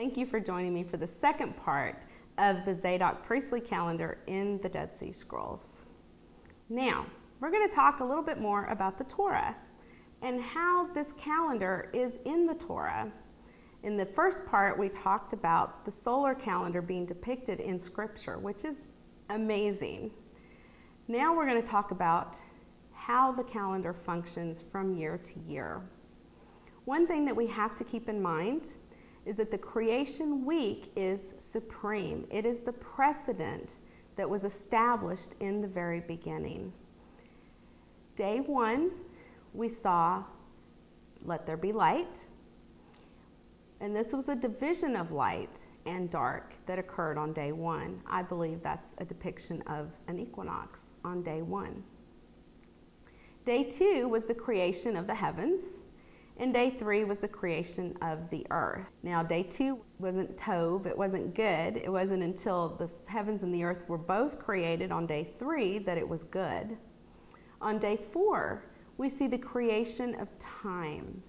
Thank you for joining me for the second part of the Zadok priestly calendar in the Dead Sea Scrolls. Now, we're going to talk a little bit more about the Torah and how this calendar is in the Torah. In the first part, we talked about the solar calendar being depicted in Scripture, which is amazing. Now we're going to talk about how the calendar functions from year to year. One thing that we have to keep in mind is that the creation week is supreme. It is the precedent that was established in the very beginning. Day one, we saw, let there be light. And this was a division of light and dark that occurred on day one. I believe that's a depiction of an equinox on day one. Day two was the creation of the heavens, and day three was the creation of the earth. Now, day two wasn't tov, it wasn't good. It wasn't until the heavens and the earth were both created on day three that it was good. On day four, we see the creation of time.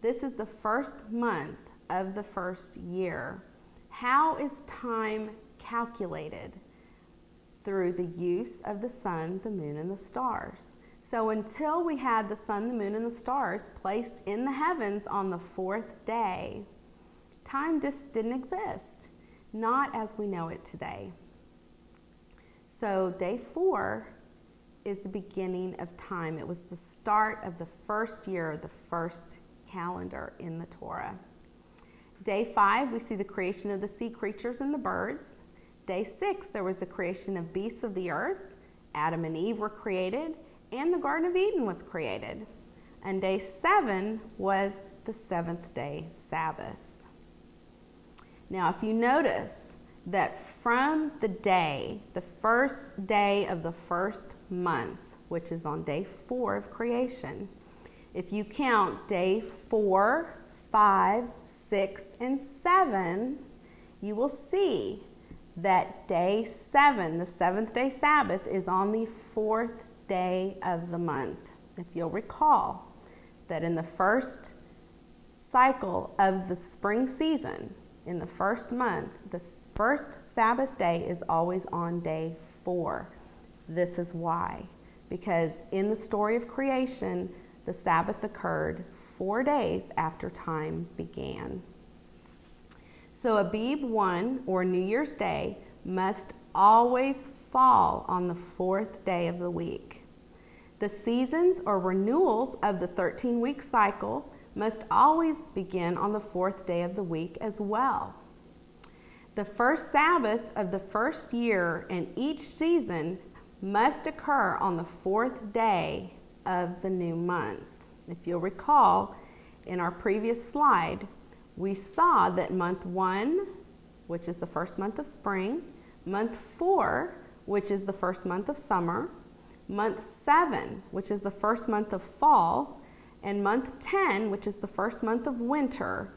This is the first month of the first year. How is time calculated? Through the use of the sun, the moon, and the stars. So until we had the sun, the moon, and the stars placed in the heavens on the fourth day, time just didn't exist, not as we know it today. So day four is the beginning of time. It was the start of the first year, the first calendar in the Torah. Day five, we see the creation of the sea creatures and the birds. Day six, there was the creation of beasts of the earth. Adam and Eve were created, and the Garden of Eden was created. And day seven was the seventh day Sabbath. Now, if you notice that from the day, the first day of the first month, which is on day four of creation, if you count day 4, 5, 6, and 7, you will see that day 7, the seventh day Sabbath, is on the fourth day of the month. If you'll recall that in the first cycle of the spring season, in the first month, the first Sabbath day is always on day 4. This is why. Because in the story of creation, the Sabbath occurred 4 days after time began. So Abib 1, or New Year's Day, must always fall on the fourth day of the week. The seasons or renewals of the 13-week cycle must always begin on the fourth day of the week as well. The first Sabbath of the first year in each season must occur on the fourth day of the new month. If you'll recall, in our previous slide, we saw that month 1, which is the first month of spring, month 4, which is the first month of summer, month 7, which is the first month of fall, and month 10, which is the first month of winter,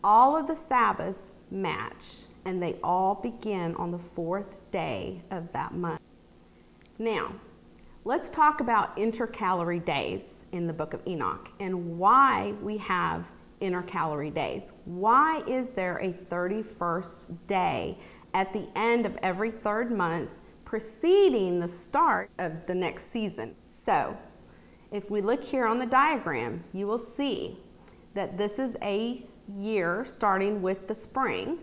all of the Sabbaths match, and they all begin on the fourth day of that month. Now, let's talk about intercalary days in the book of Enoch and why we have intercalary days. Why is there a 31st day at the end of every third month preceding the start of the next season? So, if we look here on the diagram, you will see that this is a year starting with the spring.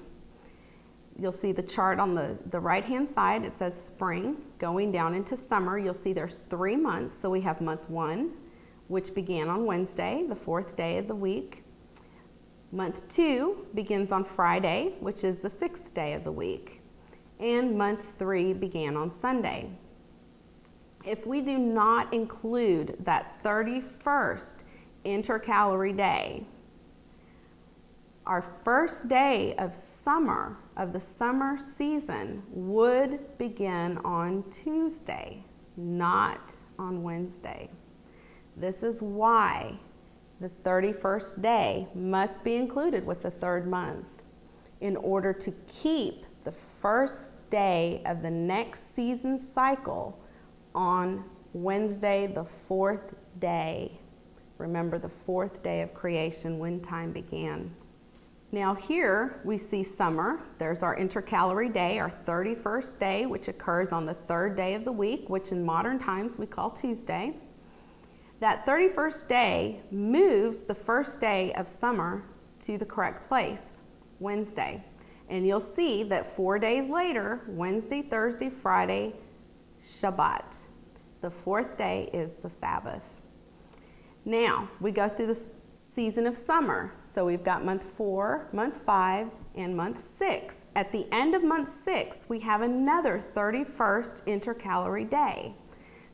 You'll see the chart on the right-hand side. It says spring going down into summer. You'll see there's 3 months. So we have month 1, which began on Wednesday, the fourth day of the week. Month 2 begins on Friday, which is the 6th day of the week. And month 3 began on Sunday. If we do not include that 31st intercalary day, our first day of summer, of the summer season, would begin on Tuesday, not on Wednesday. This is why the 31st day must be included with the third month in order to keep the first day of the next season cycle on Wednesday, the fourth day. Remember, the fourth day of creation when time began. Now here we see summer. There's our intercalary day, our 31st day, which occurs on the 3rd day of the week, which in modern times we call Tuesday. That 31st day moves the first day of summer to the correct place, Wednesday. And you'll see that 4 days later, Wednesday, Thursday, Friday, Shabbat. The 4th day is the Sabbath. Now, we go through the season of summer. So we've got month 4, month 5, and month 6. At the end of month 6, we have another 31st intercalary day.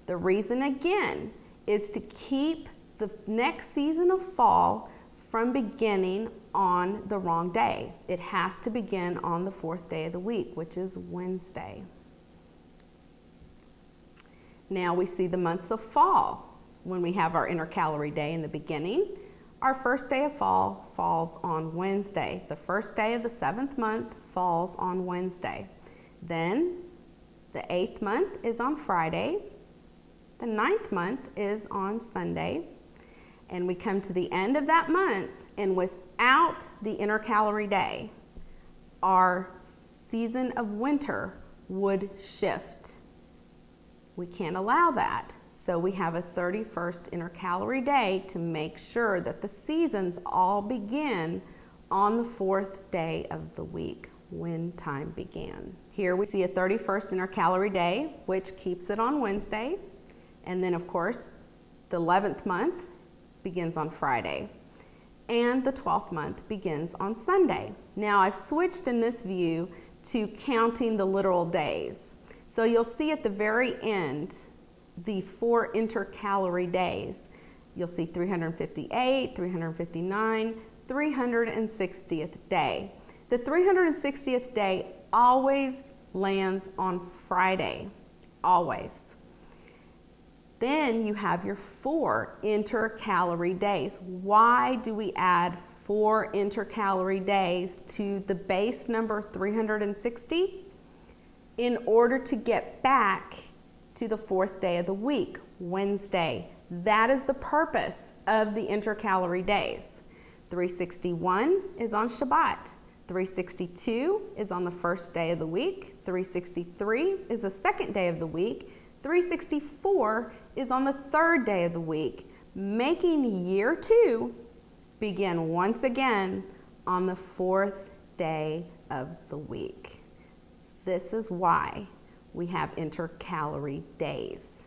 The reason again is to keep the next season of fall from beginning on the wrong day. It has to begin on the 4th day of the week, which is Wednesday. Now we see the months of fall. When we have our intercalary day in the beginning, our first day of fall falls on Wednesday. The first day of the 7th month falls on Wednesday. Then the 8th month is on Friday. The 9th month is on Sunday. And we come to the end of that month, and without the intercalary day, our season of winter would shift. We can't allow that. So we have a 31st intercalary day to make sure that the seasons all begin on the 4th day of the week, when time began. Here we see a 31st intercalary day, which keeps it on Wednesday. And then of course, the 11th month begins on Friday. And the 12th month begins on Sunday. Now I've switched in this view to counting the literal days. So you'll see at the very end, the 4 intercalary days. You'll see 358, 359, 360th day. The 360th day always lands on Friday, always. Then you have your 4 intercalary days. Why do we add 4 intercalary days to the base number 360? In order to get back to the 4th day of the week, Wednesday. That is the purpose of the intercalary days. 361 is on Shabbat. 362 is on the 1st day of the week. 363 is the 2nd day of the week. 364 is on the 3rd day of the week, making year 2 begin once again on the 4th day of the week. This is why we have intercalary days,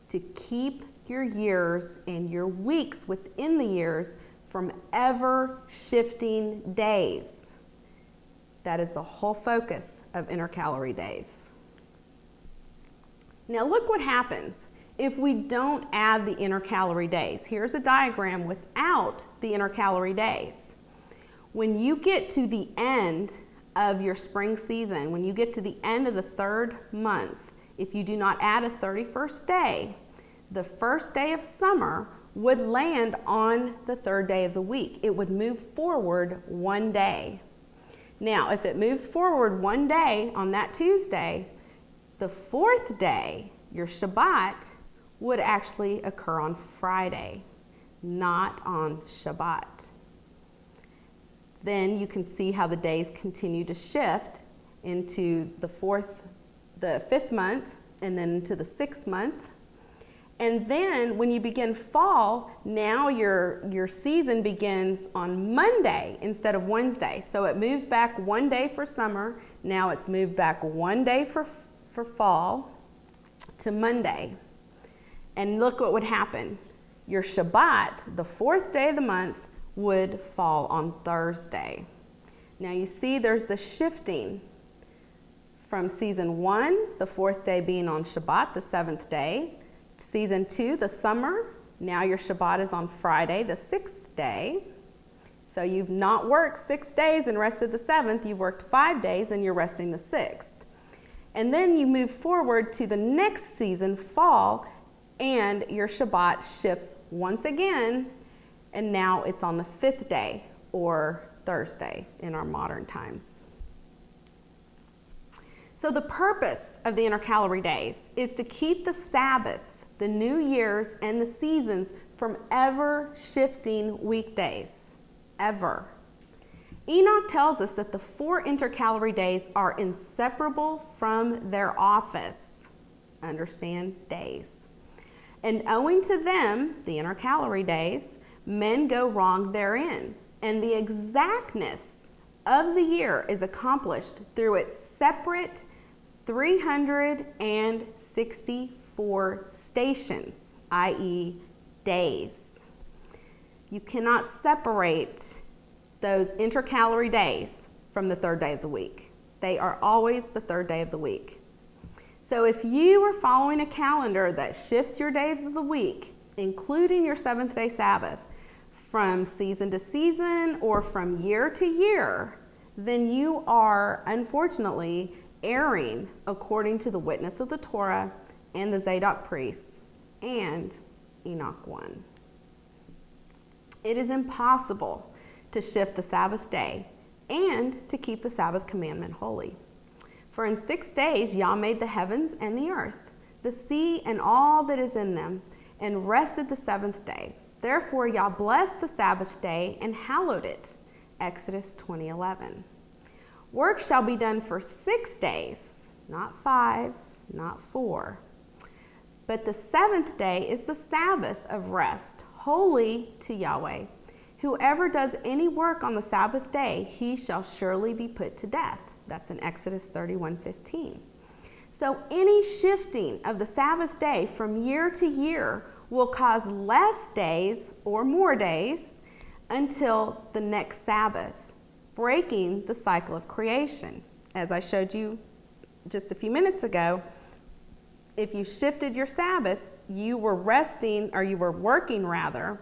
to keep your years and your weeks within the years from ever shifting days. That is the whole focus of intercalary days. Now look what happens if we don't add the intercalary days. Here's a diagram without the intercalary days. When you get to the end of your spring season, when you get to the end of the 3rd month, if you do not add a 31st day, the 1st day of summer would land on the 3rd day of the week. It would move forward 1 day. Now, if it moves forward 1 day on that Tuesday, the 4th day, your Shabbat, would actually occur on Friday, not on Shabbat. Then you can see how the days continue to shift into the 5th month, and then into the 6th month. And then when you begin fall, now your season begins on Monday instead of Wednesday. So it moved back 1 day for summer. Now it's moved back 1 day for fall to Monday. And look what would happen. Your Shabbat, the 4th day of the month, would fall on Thursday. Now you see there's the shifting from season 1, the 4th day being on Shabbat, the 7th day. Season 2, the summer, now your Shabbat is on Friday, the 6th day. So you've not worked 6 days and rested the 7th, you've worked 5 days and you're resting the 6th. And then you move forward to the next season, fall, and your Shabbat shifts once again, and now it's on the 5th day, or Thursday in our modern times. So the purpose of the intercalary days is to keep the Sabbaths, the new years, and the seasons from ever shifting weekdays, ever. Enoch tells us that the 4 intercalary days are inseparable from their office. Understand, days. And owing to them, the intercalary days, men go wrong therein. And the exactness of the year is accomplished through its separate 364 stations, i.e. days. You cannot separate those intercalary days from the 3rd day of the week. They are always the 3rd day of the week. So if you are following a calendar that shifts your days of the week, including your 7th day Sabbath, from season to season or from year to year, then you are unfortunately erring according to the witness of the Torah and the Zadok priests and Enoch 1. It is impossible to shift the Sabbath day and to keep the Sabbath commandment holy. For in 6 days Yah made the heavens and the earth, the sea and all that is in them, and rested the 7th day. Therefore Yah blessed the Sabbath day and hallowed it. Exodus 20:11. Work shall be done for 6 days, not 5, not 4. But the 7th day is the Sabbath of rest, holy to Yahweh. Whoever does any work on the Sabbath day, he shall surely be put to death. That's in Exodus 31:15. So any shifting of the Sabbath day from year to year will cause less days or more days until the next Sabbath, breaking the cycle of creation. As I showed you just a few minutes ago, if you shifted your Sabbath, you were resting, or you were working rather,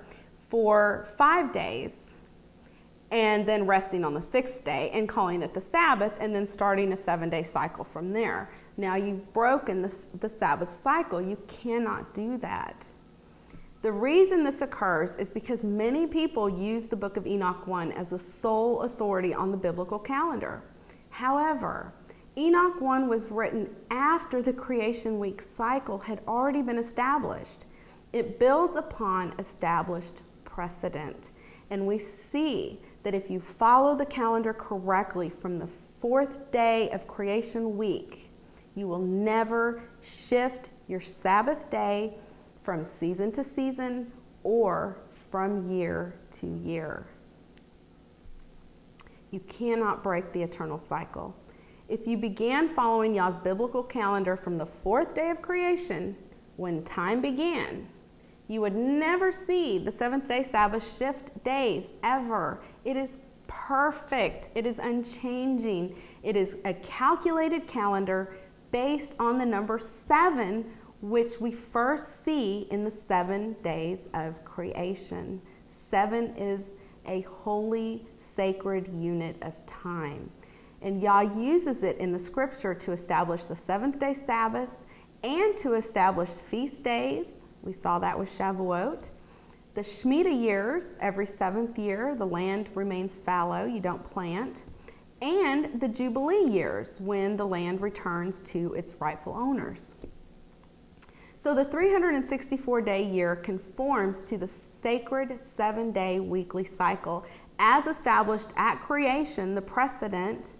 for 5 days and then resting on the 6th day and calling it the Sabbath and then starting a 7-day cycle from there. Now you've broken the Sabbath cycle. You cannot do that. The reason this occurs is because many people use the book of Enoch 1 as the sole authority on the biblical calendar. However, Enoch 1 was written after the creation week cycle had already been established. It builds upon established precedent. And we see that if you follow the calendar correctly from the 4th day of creation week, you will never shift your Sabbath day from season to season or from year to year. You cannot break the eternal cycle. If you began following Yah's biblical calendar from the 4th day of creation, when time began, you would never see the 7th day Sabbath shift days ever. It is perfect. It is unchanging. It is a calculated calendar based on the number 7, which we first see in the 7 days of creation. 7 is a holy, sacred unit of time. And Yah uses it in the scripture to establish the 7th day Sabbath and to establish feast days. We saw that with Shavuot. The Shemitah years, every 7th year, the land remains fallow, you don't plant. And the Jubilee years, when the land returns to its rightful owners. So the 364-day year conforms to the sacred 7-day weekly cycle as established at creation, the precedent,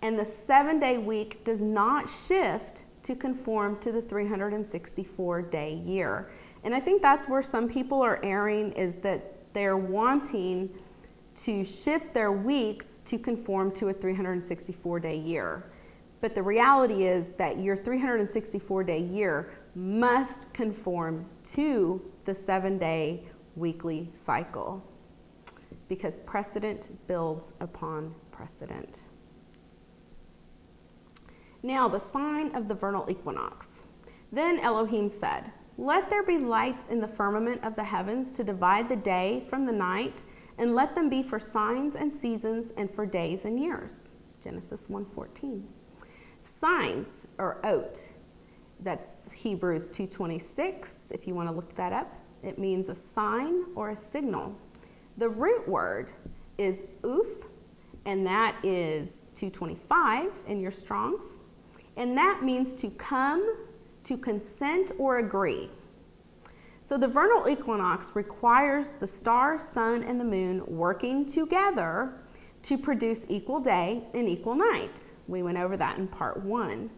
and the 7-day week does not shift to conform to the 364-day year. And I think that's where some people are erring, is that they're wanting to shift their weeks to conform to a 364-day year. But the reality is that your 364-day year must conform to the 7-day weekly cycle, because precedent builds upon precedent. Now, the sign of the vernal equinox. Then Elohim said, "Let there be lights in the firmament of the heavens to divide the day from the night, and let them be for signs and seasons and for days and years." Genesis 1:14. Signs, or ot, that's Hebrews 2:26, if you want to look that up. It means a sign or a signal. The root word is uth, and that is 225 in your Strongs. And that means to come, to consent or agree. So the vernal equinox requires the star, sun, and the moon working together to produce equal day and equal night. We went over that in part 1.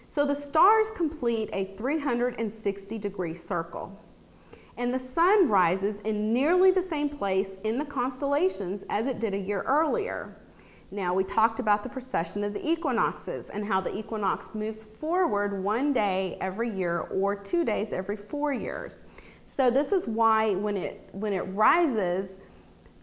So the stars complete a 360-degree circle, and the sun rises in nearly the same place in the constellations as it did a year earlier. Now, we talked about the precession of the equinoxes and how the equinox moves forward 1 day every year or 2 days every 4 years. So this is why when it rises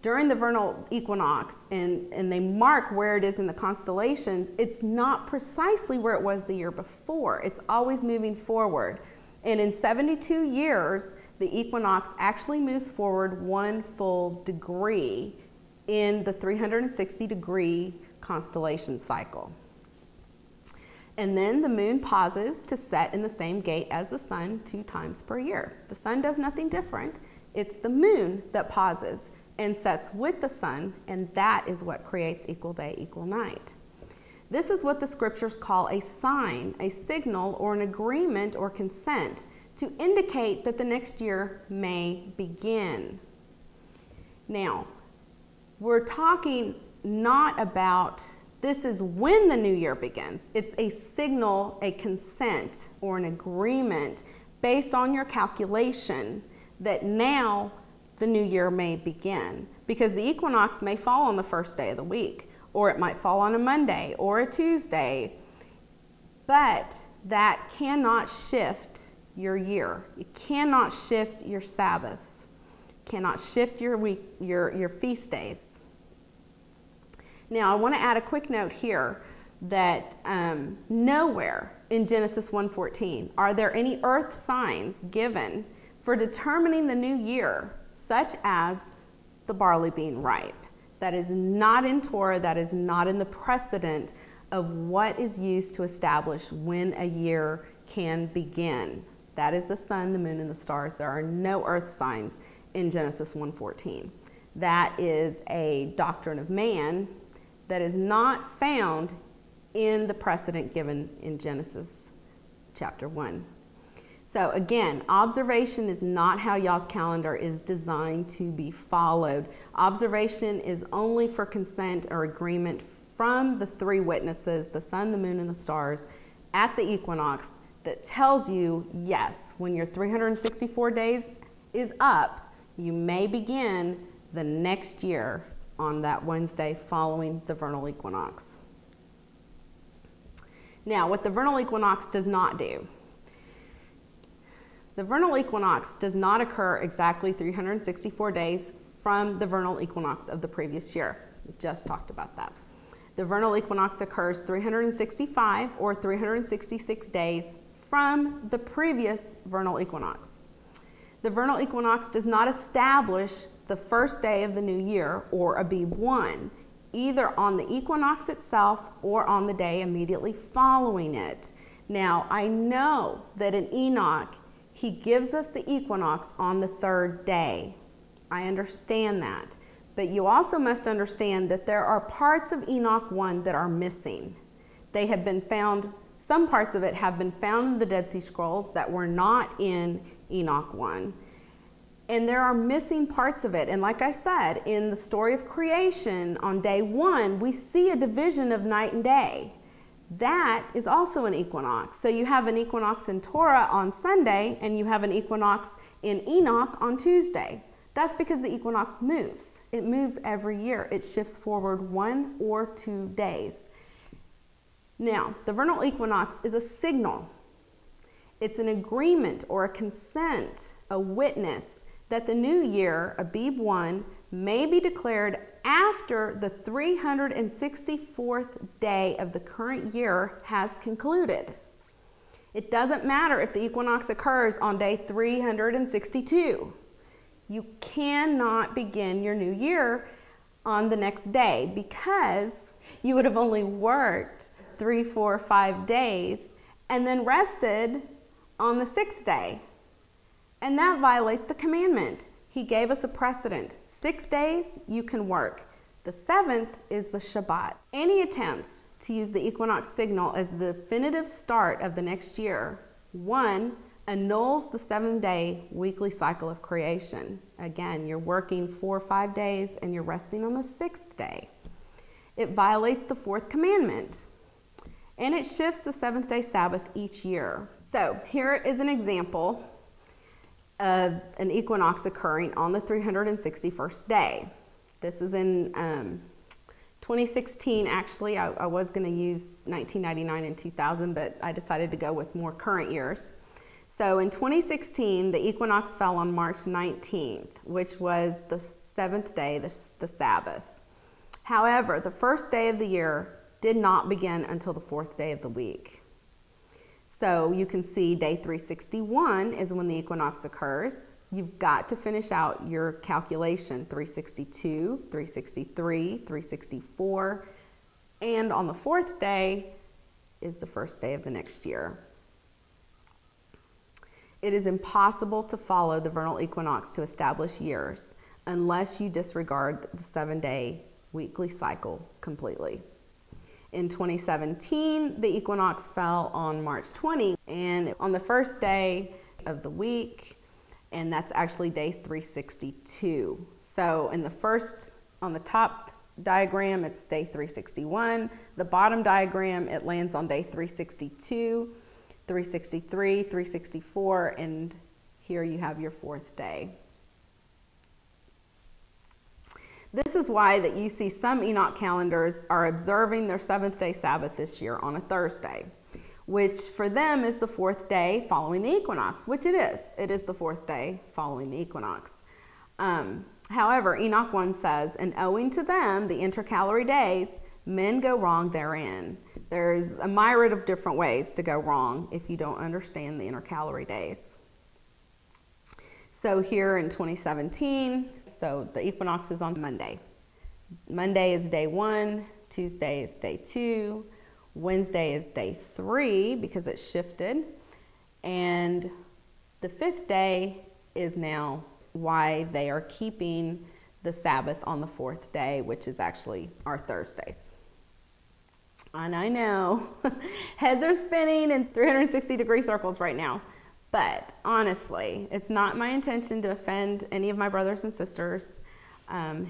during the vernal equinox and they mark where it is in the constellations, it's not precisely where it was the year before. It's always moving forward. And in 72 years, the equinox actually moves forward 1 full degree in the 360-degree constellation cycle. And then the moon pauses to set in the same gate as the sun 2 times per year. The sun does nothing different. It's the moon that pauses and sets with the sun, and that is what creates equal day, equal night. This is what the scriptures call a sign, a signal, or an agreement or consent to indicate that the next year may begin. Now, we're talking not about this is when the new year begins. It's a signal, a consent, or an agreement based on your calculation that now the new year may begin, because the equinox may fall on the first day of the week, or it might fall on a Monday or a Tuesday, but that cannot shift your year. It cannot shift your Sabbaths, cannot shift your week, your feast days. Now, I want to add a quick note here that nowhere in Genesis 1:14 are there any earth signs given for determining the new year, such as the barley being ripe. That is not in Torah, that is not in the precedent of what is used to establish when a year can begin. That is the sun, the moon, and the stars. There are no earth signs in Genesis 1:14. That is a doctrine of man that is not found in the precedent given in Genesis chapter 1. So again, observation is not how y'all's calendar is designed to be followed. Observation is only for consent or agreement from the 3 witnesses, the sun, the moon, and the stars, at the equinox, that tells you, yes, when your 364 days is up, you may begin the next year on that Wednesday following the vernal equinox. Now, what the vernal equinox does not do, the vernal equinox does not occur exactly 364 days from the vernal equinox of the previous year. We just talked about that. The vernal equinox occurs 365 or 366 days from the previous vernal equinox. The vernal equinox does not establish the first day of the new year or Abib 1, either on the equinox itself or on the day immediately following it. Now, I know that in Enoch, he gives us the equinox on the 3rd day. I understand that. But you also must understand that there are parts of Enoch 1 that are missing. They have been found, some parts of it have been found in the Dead Sea Scrolls that were not in Enoch 1. And there are missing parts of it. And like I said, in the story of creation on day 1, we see a division of night and day. That is also an equinox. So you have an equinox in Torah on Sunday, and you have an equinox in Enoch on Tuesday. That's because the equinox moves. It moves every year. It shifts forward 1 or 2 days. Now, the vernal equinox is a signal. It's an agreement or a consent, a witness that the new year, Abib 1, may be declared after the 364th day of the current year has concluded. It doesn't matter if the equinox occurs on day 362. You cannot begin your new year on the next day because you would have only worked 3, 4, 5 days and then rested on the 6th day. And that violates the commandment. He gave us a precedent. 6 days you can work. The 7th is the Shabbat. Any attempts to use the equinox signal as the definitive start of the next year, 1, annuls the 7-day weekly cycle of creation. Again, you're working 4 or 5 days and you're resting on the 6th day. It violates the fourth commandment, and it shifts the seventh-day Sabbath each year. So here is an example of an equinox occurring on the 361st day. This is in 2016, actually. I was going to use 1999 and 2000, but I decided to go with more current years. So in 2016, the equinox fell on March 19th, which was the seventh day, the Sabbath. However, the first day of the year did not begin until the fourth day of the week. So you can see day 361 is when the equinox occurs. You've got to finish out your calculation, 362, 363, 364, and on the fourth day is the first day of the next year. It is impossible to follow the vernal equinox to establish years unless you disregard the 7-day weekly cycle completely. In 2017, the equinox fell on March 20, and on the first day of the week, and that's actually day 362. So in the first, on the top diagram, it's day 361. The bottom diagram, it lands on day 362, 363, 364, and here you have your fourth day. This is why that you see some Enoch calendars are observing their seventh-day Sabbath this year on a Thursday, which for them is the fourth day following the equinox, which it is. It is the fourth day following the equinox. However, Enoch 1 says, and owing to them, the intercalary days, men go wrong therein. There's a myriad of different ways to go wrong if you don't understand the intercalary days. So here in 2017, so the equinox is on Monday. Monday is day 1, Tuesday is day 2, Wednesday is day 3 because it shifted, and the fifth day is now why they are keeping the Sabbath on the fourth day, which is actually our Thursdays. And I know heads are spinning in 360-degree circles right now. But honestly, it's not my intention to offend any of my brothers and sisters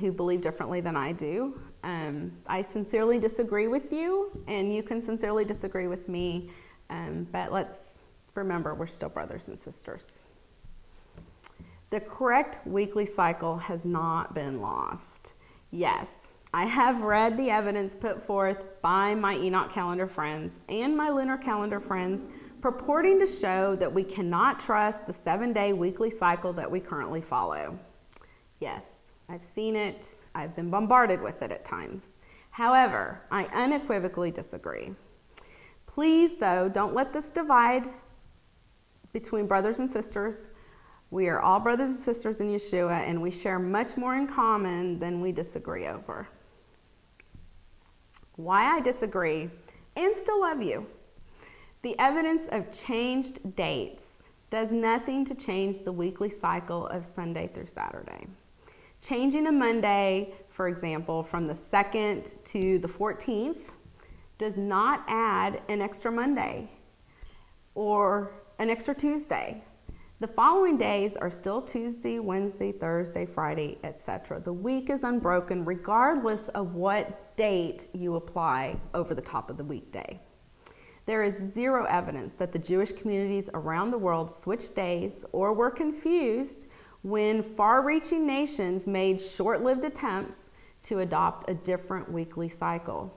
who believe differently than I do. I sincerely disagree with you, and you can sincerely disagree with me, but let's remember we're still brothers and sisters. The correct weekly cycle has not been lost. Yes, I have read the evidence put forth by my Enoch calendar friends and my lunar calendar friends purporting to show that we cannot trust the 7-day weekly cycle that we currently follow. Yes, I've seen it. I've been bombarded with it at times. However, I unequivocally disagree. Please, though, don't let this divide between brothers and sisters. We are all brothers and sisters in Yeshua, and we share much more in common than we disagree over. Why I disagree and still love you. The evidence of changed dates does nothing to change the weekly cycle of Sunday through Saturday. Changing a Monday, for example, from the 2nd to the 14th does not add an extra Monday or an extra Tuesday. The following days are still Tuesday, Wednesday, Thursday, Friday, etc. The week is unbroken regardless of what date you apply over the top of the weekday. There is zero evidence that the Jewish communities around the world switched days or were confused when far-reaching nations made short-lived attempts to adopt a different weekly cycle,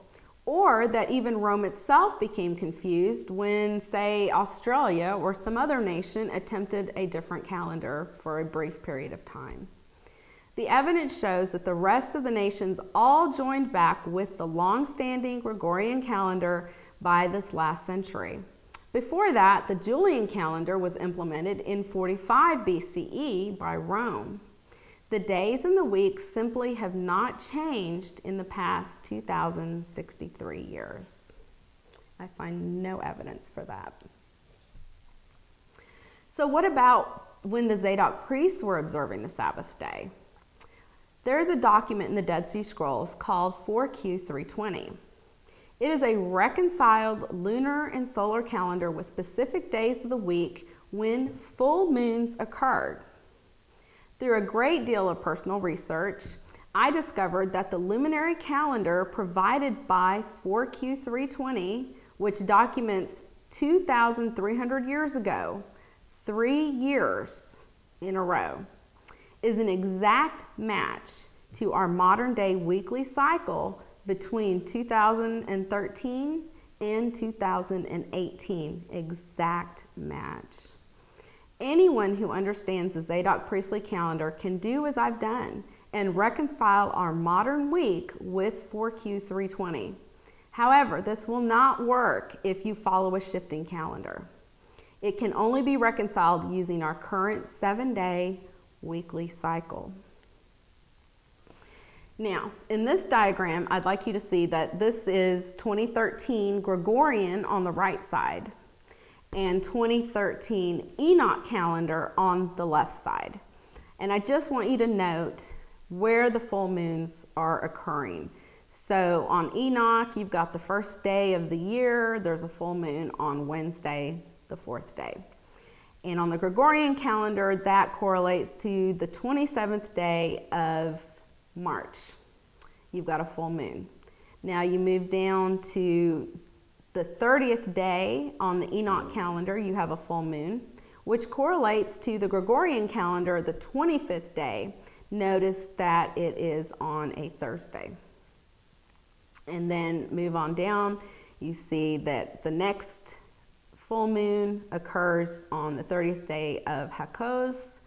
or that even Rome itself became confused when, say, Australia or some other nation attempted a different calendar for a brief period of time. The evidence shows that the rest of the nations all joined back with the long-standing Gregorian calendar by this last century. Before that, the Julian calendar was implemented in 45 BCE by Rome. The days and the weeks simply have not changed in the past 2,063 years. I find no evidence for that. So what about when the Zadok priests were observing the Sabbath day? There is a document in the Dead Sea Scrolls called 4Q320. It is a reconciled lunar and solar calendar with specific days of the week when full moons occurred. Through a great deal of personal research, I discovered that the luminary calendar provided by 4Q320, which documents 2,300 years ago, 3 years in a row, is an exact match to our modern day weekly cycle between 2013 and 2018. Exact match. Anyone who understands the Zadok priestly calendar can do as I've done and reconcile our modern week with 4Q320. However, this will not work if you follow a shifting calendar. It can only be reconciled using our current 7-day weekly cycle. Now, in this diagram, I'd like you to see that this is 2013 Gregorian on the right side and 2013 Enoch calendar on the left side. And I just want you to note where the full moons are occurring. So on Enoch, you've got the first day of the year. There's a full moon on Wednesday, the 4th day. And on the Gregorian calendar, that correlates to the 27th day of March. You've got a full moon. Now you move down to the 30th day on the Enoch calendar, you have a full moon, which correlates to the Gregorian calendar, the 25th day. Notice that it is on a Thursday. And then move on down, you see that the next full moon occurs on the 30th day of Hakoz,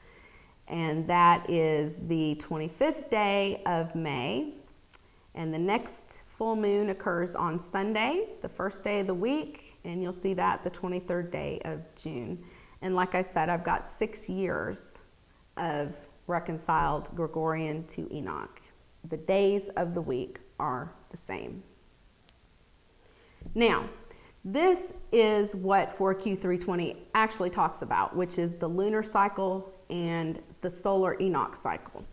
and that is the 25th day of May. And the next full moon occurs on Sunday, the first day of the week, and you'll see that the 23rd day of June. And like I said, I've got 6 years of reconciled Gregorian to Enoch. The days of the week are the same. Now, this is what 4Q320 actually talks about, which is the lunar cycle and the solar Enoch cycle.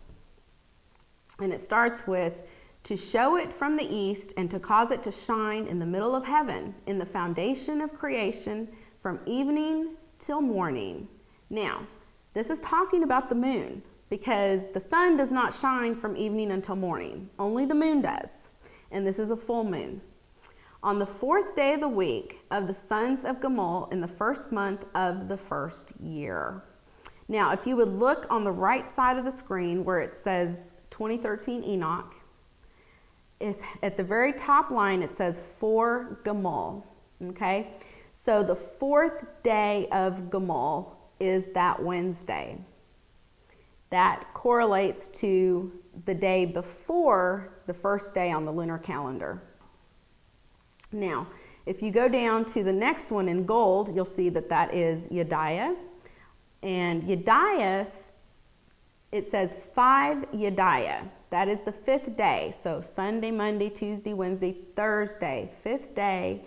And it starts with, to show it from the east and to cause it to shine in the middle of heaven, in the foundation of creation, from evening till morning. Now, this is talking about the moon, because the sun does not shine from evening until morning. Only the moon does. And this is a full moon. On the 4th day of the week of the sons of Gamul in the 1st month of the 1st year. Now, if you would look on the right side of the screen where it says 2013 Enoch, at the very top line it says 4 Gamul, okay? So the 4th day of Gamul is that Wednesday. That correlates to the day before the first day on the lunar calendar. Now, if you go down to the next one in gold, you'll see that that is Yediah. And Yediah, it says 5 Yediah. That is the 5th day. So Sunday, Monday, Tuesday, Wednesday, Thursday, 5th day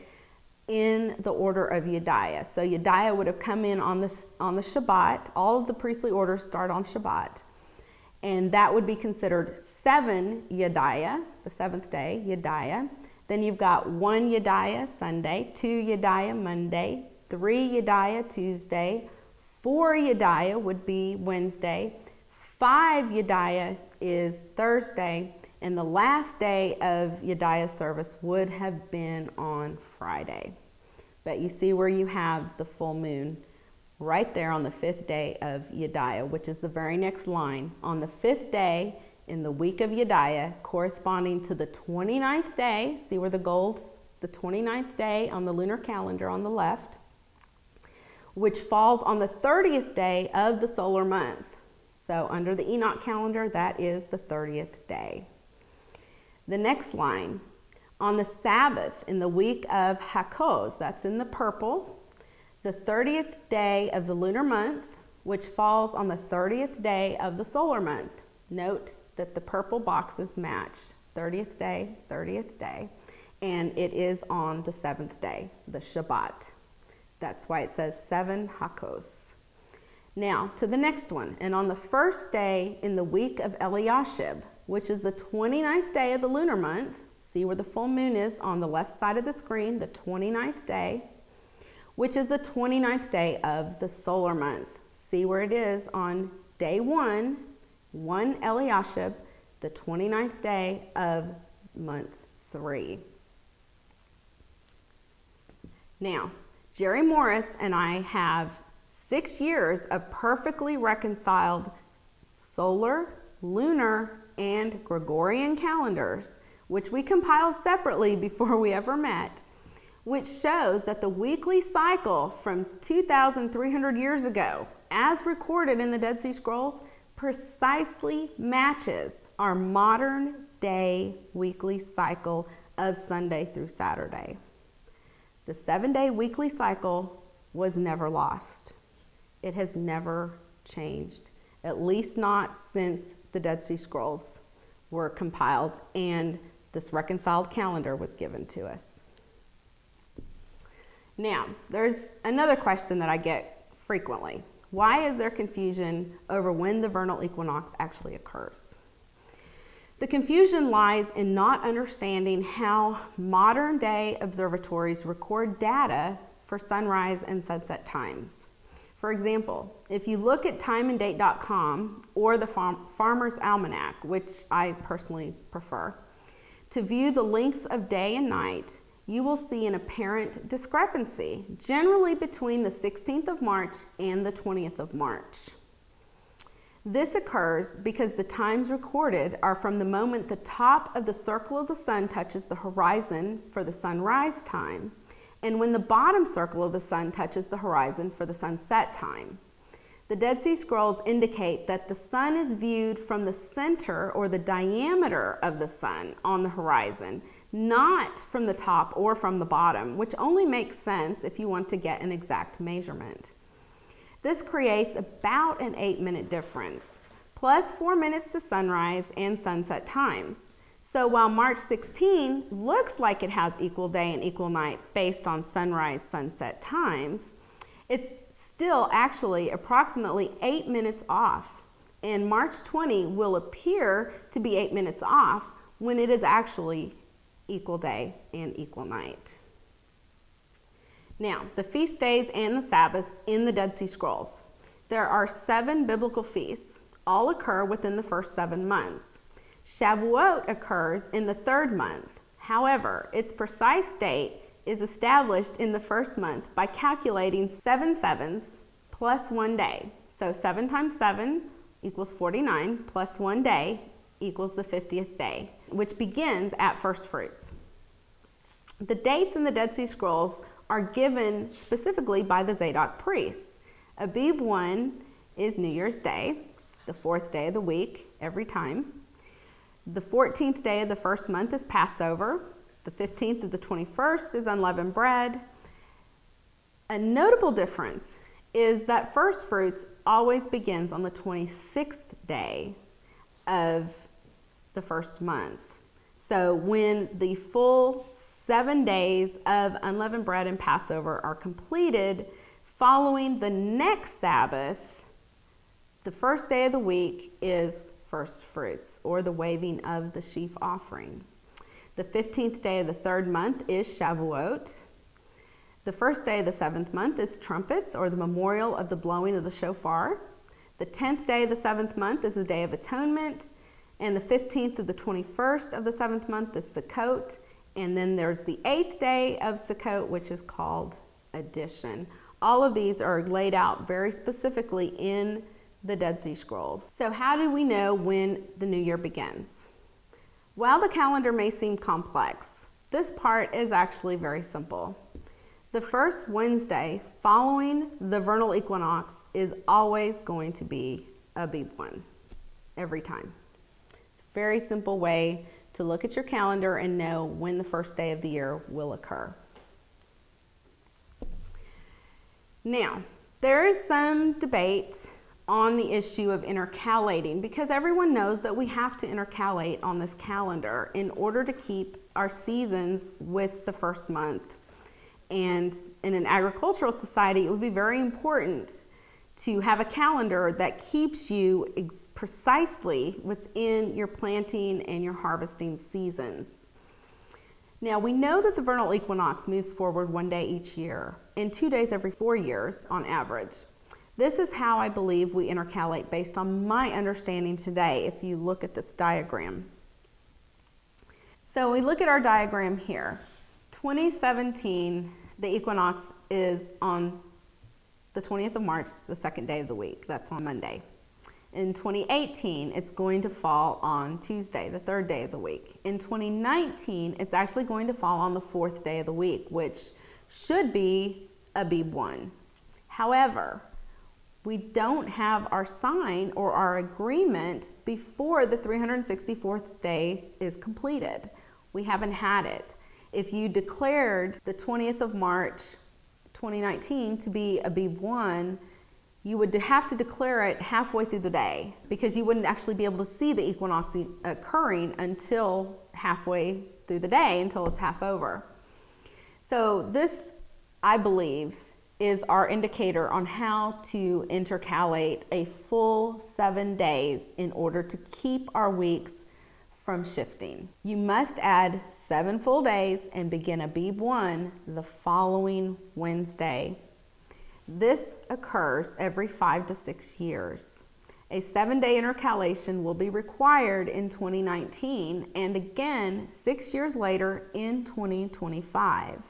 in the order of Yediah. So Yediah would have come in on the Shabbat. All of the priestly orders start on Shabbat. And that would be considered 7 Yediah, the 7th day, Yediah. Then you've got 1 Yediah Sunday, 2 Yediah Monday, 3 Yediah Tuesday, 4 Yediah would be Wednesday, 5 Yediah is Thursday, and the last day of Yediah service would have been on Friday. But you see where you have the full moon right there on the 5th day of Yediah, which is the very next line. On the 5th day in the week of Yediah, corresponding to the 29th day, see where the gold, the 29th day on the lunar calendar on the left, which falls on the 30th day of the solar month. So under the Enoch calendar, that is the 30th day. The next line, on the Sabbath in the week of Hakoz, that's in the purple, the 30th day of the lunar month, which falls on the 30th day of the solar month. Note that the purple boxes match, 30th day, and it is on the 7th day, the Shabbat. That's why it says 7 Hakoz. Now to the next one, and on the 1st day in the week of Eliashib, which is the 29th day of the lunar month, see where the full moon is on the left side of the screen, the 29th day, which is the 29th day of the solar month. See where it is on day 1, 1 Eliashib, the 29th day of month 3. Now, Jerry Morris and I have 6 years of perfectly reconciled solar, lunar, and Gregorian calendars, which we compiled separately before we ever met, which shows that the weekly cycle from 2,300 years ago, as recorded in the Dead Sea Scrolls, precisely matches our modern day weekly cycle of Sunday through Saturday. The 7-day weekly cycle was never lost. It has never changed, at least not since the Dead Sea Scrolls were compiled and this reconciled calendar was given to us. Now, there's another question that I get frequently. Why is there confusion over when the vernal equinox actually occurs? The confusion lies in not understanding how modern day observatories record data for sunrise and sunset times. For example, if you look at timeanddate.com or the Farmer's Almanac, which I personally prefer, to view the lengths of day and night, you will see an apparent discrepancy, generally between the 16th of March and the 20th of March. This occurs because the times recorded are from the moment the top of the circle of the sun touches the horizon for the sunrise time, and when the bottom circle of the sun touches the horizon for the sunset time. The Dead Sea Scrolls indicate that the sun is viewed from the center or the diameter of the sun on the horizon, not from the top or from the bottom, which only makes sense if you want to get an exact measurement. This creates about an 8-minute difference, plus 4 minutes to sunrise and sunset times. So while March 16 looks like it has equal day and equal night based on sunrise, sunset times, it's still actually approximately 8 minutes off, and March 20 will appear to be 8 minutes off when it is actually equal day and equal night. Now, the feast days and the Sabbaths in the Dead Sea Scrolls. There are 7 biblical feasts. All occur within the first 7 months. Shavuot occurs in the 3rd month. However, its precise date is established in the 1st month by calculating 7 sevens plus 1 day. So 7 times 7 equals 49 plus 1 day equals the 50th day, which begins at first fruits. The dates in the Dead Sea Scrolls are given specifically by the Zadok priests. Abib 1 is New Year's Day, the 4th day of the week every time. The 14th day of the 1st month is Passover. The 15th of the 21st is unleavened bread. A notable difference is that first fruits always begins on the 26th day of the 1st month. So when the full 7 days of unleavened bread and Passover are completed, following the next Sabbath, the 1st day of the week is first fruits, or the waving of the sheaf offering. The 15th day of the 3rd month is Shavuot. The 1st day of the 7th month is trumpets, or the memorial of the blowing of the shofar. The 10th day of the 7th month is the Day of Atonement. And the 15th of the 21st of the 7th month is Sukkot. And then there's the 8th day of Sukkot, which is called Addition. All of these are laid out very specifically in the Dead Sea Scrolls. So how do we know when the new year begins? While the calendar may seem complex, this part is actually very simple. The first Wednesday following the vernal equinox is always going to be Abib 1, every time. It's a very simple way to look at your calendar and know when the first day of the year will occur. Now, there is some debate on the issue of intercalating, because everyone knows that we have to intercalate on this calendar in order to keep our seasons with the 1st month. And in an agricultural society, it would be very important to have a calendar that keeps you precisely within your planting and your harvesting seasons. Now, we know that the vernal equinox moves forward 1 day each year and 2 days every 4 years on average. This is how I believe we intercalate based on my understanding today, if you look at this diagram. So we look at our diagram here. 2017, the equinox is on the 20th of March, the second day of the week. That's on Monday. In 2018, it's going to fall on Tuesday, the third day of the week. In 2019, it's actually going to fall on the fourth day of the week, which should be Abib 1. However, we don't have our sign or our agreement before the 364th day is completed. We haven't had it. If you declared the 20th of March 2019 to be Abib 1, you would have to declare it halfway through the day, because you wouldn't actually be able to see the equinox occurring until halfway through the day, until it's half over. So this, I believe, is our indicator on how to intercalate a full 7 days in order to keep our weeks from shifting. You must add 7 full days and begin Abib 1 the following Wednesday. This occurs every 5 to 6 years. A 7-day intercalation will be required in 2019 and again 6 years later in 2025.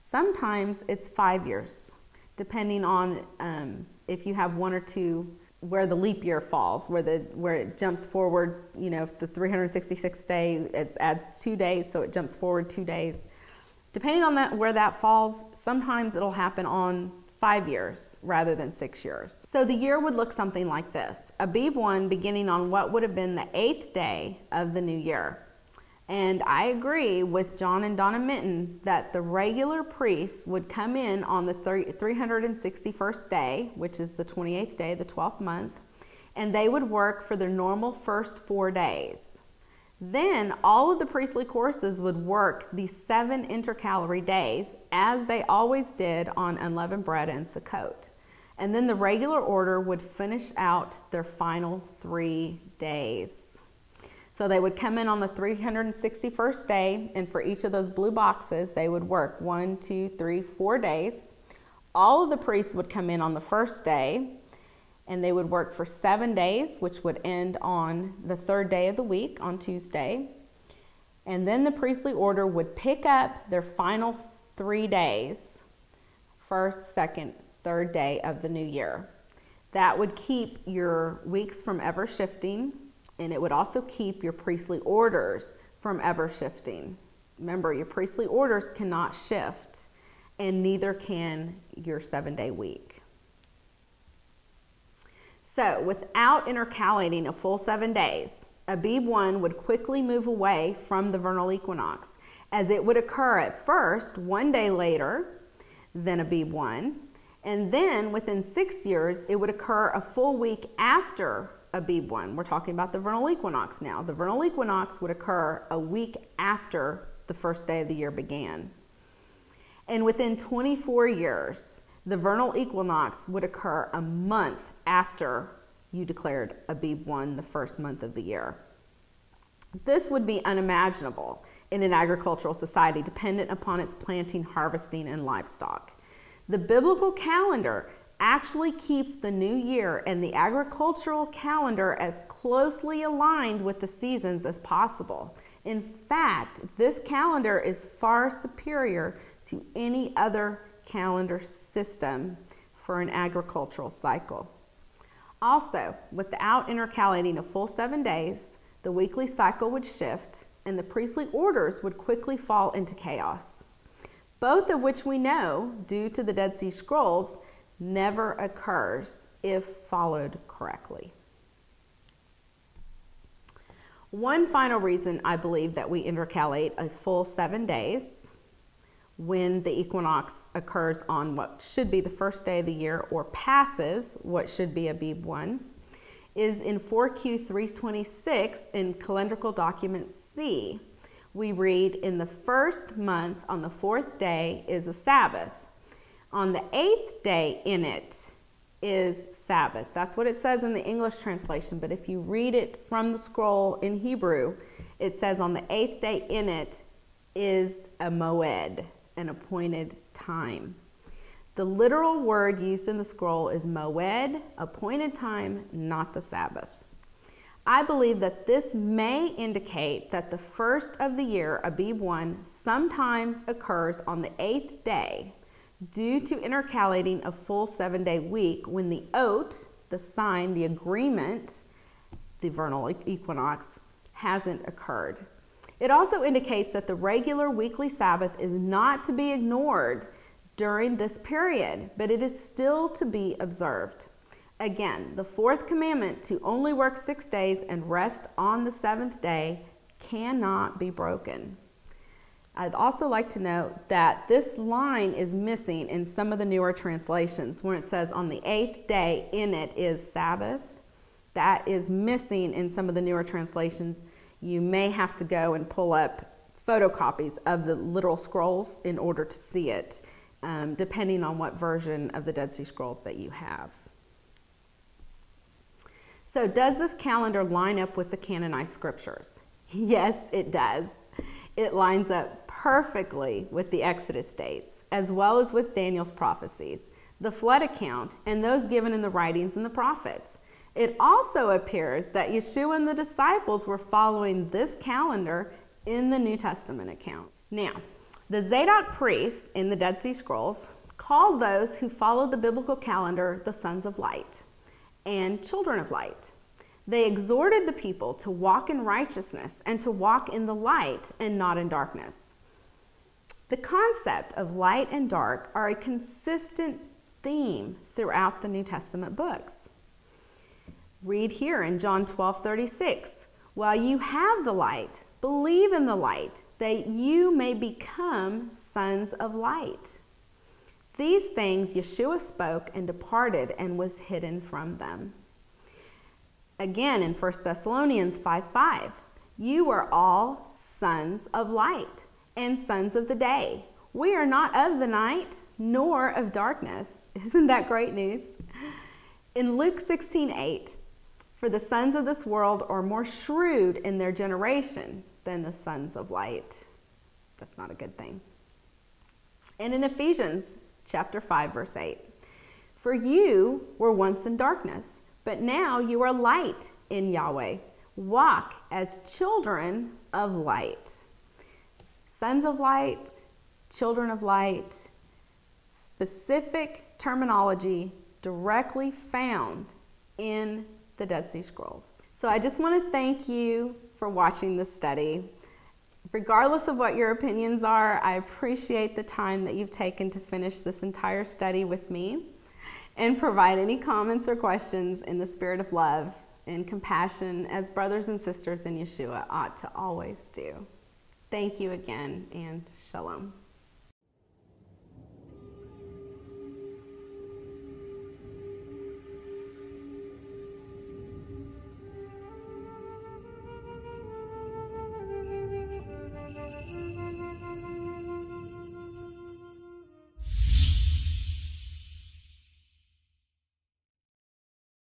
Sometimes it's 5 years, depending on if you have 1 or 2 where the leap year falls, where it jumps forward. You know, if the 366th day, it adds 2 days, so it jumps forward 2 days. Depending on where that falls, sometimes it'll happen on 5 years rather than 6 years. So the year would look something like this. Abib 1 beginning on what would have been the 8th day of the new year. And I agree with John and Donna Minton that the regular priests would come in on the 361st day, which is the 28th day, the 12th month, and they would work for their normal first 4 days. Then all of the priestly courses would work the 7 intercalary days, as they always did on unleavened bread and Sukkot. And then the regular order would finish out their final 3 days. So they would come in on the 361st day, and for each of those blue boxes, they would work 1, 2, 3, 4 days. All of the priests would come in on the first day, and they would work for 7 days, which would end on the 3rd day of the week, on Tuesday. And then the priestly order would pick up their final 3 days, 1st, 2nd, 3rd day of the new year. That would keep your weeks from ever shifting, and it would also keep your priestly orders from ever shifting. Remember, your priestly orders cannot shift, and neither can your 7-day week. So without intercalating a full 7 days, Abib 1 would quickly move away from the vernal equinox, as it would occur at first 1 day later than Abib 1, and then within 6 years it would occur a full week after Abib 1. We're talking about the vernal equinox now. The vernal equinox would occur a week after the first day of the year began. And within 24 years, the vernal equinox would occur a month after you declared Abib 1 the first month of the year. This would be unimaginable in an agricultural society dependent upon its planting, harvesting, and livestock. The biblical calendar actually keeps the new year and the agricultural calendar as closely aligned with the seasons as possible. In fact, this calendar is far superior to any other calendar system for an agricultural cycle. Also, without intercalating a full 7 days, the weekly cycle would shift and the priestly orders would quickly fall into chaos, both of which we know, due to the Dead Sea Scrolls, never occurs if followed correctly. One final reason I believe that we intercalate a full 7 days when the equinox occurs on what should be the first day of the year or passes what should be Abib 1 is in 4Q 326 in calendrical document C. We read, in the first month on the 4th day is a Sabbath. On the 8th day in it is Sabbath. That's what it says in the English translation, but if you read it from the scroll in Hebrew, it says on the 8th day in it is a moed, an appointed time. The literal word used in the scroll is moed, appointed time, not the Sabbath. I believe that this may indicate that the first of the year, Abib 1, sometimes occurs on the 8th day due to intercalating a full 7-day week when the oat, the sign, the agreement, the vernal equinox, hasn't occurred. It also indicates that the regular weekly Sabbath is not to be ignored during this period, but it is still to be observed. Again, the fourth commandment to only work 6 days and rest on the 7th day cannot be broken. I'd also like to note that this line is missing in some of the newer translations where it says on the 8th day in it is Sabbath. That is missing in some of the newer translations. You may have to go and pull up photocopies of the literal scrolls in order to see it, depending on what version of the Dead Sea Scrolls that you have. So does this calendar line up with the canonized scriptures? Yes, it does. It lines up perfectly with the Exodus dates, as well as with Daniel's prophecies, the flood account, and those given in the writings and the prophets. It also appears that Yeshua and the disciples were following this calendar in the New Testament account. Now, the Zadok priests in the Dead Sea Scrolls called those who followed the biblical calendar the sons of light and children of light. They exhorted the people to walk in righteousness and to walk in the light and not in darkness. The concept of light and dark are a consistent theme throughout the New Testament books. Read here in John 12:36, while you have the light, believe in the light, that you may become sons of light. These things Yeshua spoke and departed and was hidden from them. Again in 1 Thessalonians 5:5, you are all sons of light and sons of the day. We are not of the night nor of darkness. Isn't that great news? In Luke 16:8, for the sons of this world are more shrewd in their generation than the sons of light. That's not a good thing. And in Ephesians chapter 5, verse 8, for you were once in darkness, but now you are light in Yahweh. Walk as children of light. Sons of light, children of light, specific terminology directly found in the Dead Sea Scrolls. So I just want to thank you for watching this study. Regardless of what your opinions are, I appreciate the time that you've taken to finish this entire study with me and provide any comments or questions in the spirit of love and compassion as brothers and sisters in Yeshua ought to always do. Thank you again, and shalom.